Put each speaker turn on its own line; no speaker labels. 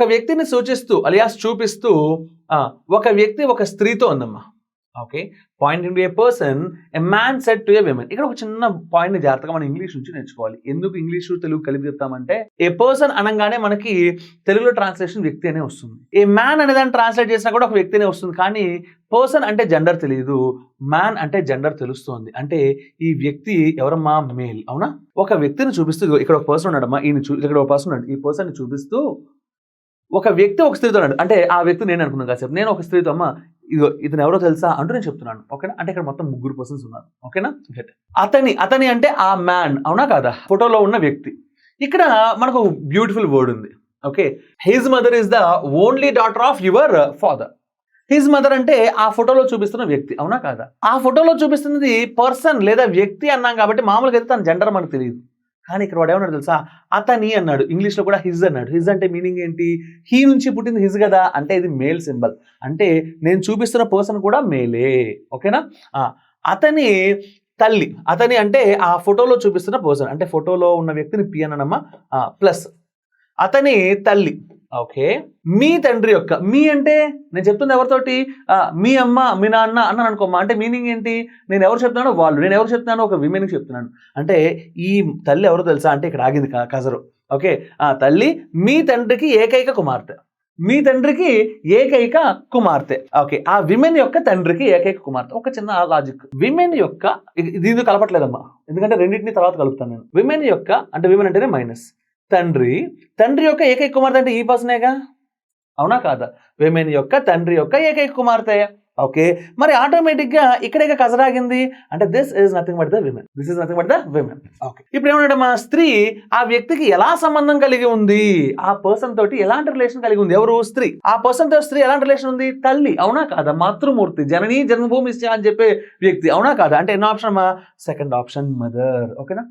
ఒక వ్యక్తిని సూచిస్తూ అలియాస్ చూపిస్తూ ఒక వ్యక్తి ఒక స్త్రీతో ఉందమ్మా. Okay, pointing to A person, a man said to A women. ఇక్కడ ఒక చిన్న పాయింట్ ని జాగ్రత్తగా మనం ఇంగ్లీష్ నుంచి నేర్చుకోవాలి. ఎందుకు ఇంగ్లీషు తెలుగు కలిపి చెప్తామంటే, ఏ పర్సన్ అనగానే మనకి తెలుగులో ట్రాన్స్లేషన్ వ్యక్తి అనే వస్తుంది. ఏ మ్యాన్ అనే దాన్ని ట్రాన్స్లేట్ చేసినా కూడా ఒక వ్యక్తి అనే వస్తుంది. కానీ పర్సన్ అంటే జెండర్ తెలియదు, మ్యాన్ అంటే జెండర్ తెలుస్తుంది. అంటే ఈ వ్యక్తి ఎవరమ్మా? మేల్. అవునా? ఒక వ్యక్తిని చూపిస్తూ ఇక్కడ ఒక పర్సన్ ఉన్నాడమ్మా, ఇక్కడ ఒక పర్సన్ ఉన్నాడు. ఈ పర్సన్ ని చూపిస్తూ ఒక వ్యక్తి ఒక స్త్రీతో ఉన్నాడు. అంటే ఆ వ్యక్తి నేను అనుకున్నాను కాసేపు. నేను ఒక స్త్రీతో అమ్మ ఇదో ఇతను ఎవరో తెలుసా అంటూ నేను చెప్తున్నాను. ఓకేనా? అంటే ఇక్కడ మొత్తం 3 పర్సన్స్ ఉన్నారు. ఓకేనా? అతని అంటే ఆ మ్యాన్. అవునా కాదా? ఫోటోలో ఉన్న వ్యక్తి. ఇక్కడ మనకు ఒక బ్యూటిఫుల్ వర్డ్ ఉంది. Okay, his mother is the only daughter of your father. His mother అంటే ఆ ఫోటోలో చూపిస్తున్న వ్యక్తి. అవునా కాదా? ఆ ఫోటోలో చూపిస్తున్నది పర్సన్ లేదా వ్యక్తి అన్నాం కాబట్టి మామూలుగా అయితే తన జెండర్ మనకు తెలియదు. కానీ ఇక్కడ వాడు ఏమన్నాడు తెలుసా? అతని అన్నాడు. ఇంగ్లీష్లో కూడా హిజ్ అన్నాడు. హిజ్ అంటే మీనింగ్ ఏంటి? హీ నుంచి పుట్టింది హిజ్ కదా, అంటే ఇది మేల్ సింబల్. అంటే నేను చూపిస్తున్న పర్సన్ కూడా మేలే. ఓకేనా? అతని తల్లి. అతని అంటే ఆ ఫోటోలో చూపిస్తున్న పర్సన్, అంటే ఫోటోలో ఉన్న వ్యక్తిని పి అనమ్మా, ప్లస్ అతని తల్లి. ఓకే, మీ తండ్రి యొక్క. మీ అంటే నేను చెప్తుంది ఎవరితోటి? మీ అమ్మ మీ నాన్న అన్నాను అనుకోమ్మా. అంటే మీనింగ్ ఏంటి? నేను ఎవరు చెప్తున్నానో వాళ్ళు. నేను ఎవరు చెప్తున్నానో ఒక విమెన్కి చెప్తున్నాను. అంటే ఈ తల్లి ఎవరో తెలుసా? అంటే ఇక్కడ ఆగింది కజరు. ఓకే, తల్లి మీ తండ్రికి ఏకైక కుమార్తె. మీ తండ్రికి ఏకైక కుమార్తె. ఓకే, ఆ విమెన్ యొక్క తండ్రికి ఏకైక కుమార్తె. ఒక చిన్న లాజిక్. విమెన్ యొక్క దీన్ని కలపట్లేదమ్మా, ఎందుకంటే రెండింటిని తర్వాత కలుపుతాను నేను. విమెన్ యొక్క అంటే విమెన్ అంటేనే మైనస్. తండ్రి యొక్క ఏకైక కుమార్తె అంటే ఈ పర్సనేగా. అవునా కాదా? విమెన్ యొక్క తండ్రి యొక్క ఏకైక కుమార్తె. ఓకే, మరి ఆటోమేటిక్ గా ఇక్కడే కజరాగింది. అంటే this is nothing but the women. This is nothing but the women. Okay, ఇప్పుడు ఏమన్నాడు? మా స్త్రీ ఆ వ్యక్తికి ఎలా సంబంధం కలిగి ఉంది? ఆ పర్సన్ తోటి ఎలాంటి రిలేషన్ కలిగి ఉంది? ఎవరు? స్త్రీ. ఆ పర్సన్ తో స్త్రీ ఎలాంటి రిలేషన్ ఉంది? తల్లి. అవునా కాదా? మాతృమూర్తి, జననీ జన్మభూమి అని చెప్పే వ్యక్తి. అవునా కాదా? అంటే ఎన్నో ఆప్షన్ అమ్మా? Second option, mother. ఓకేనా?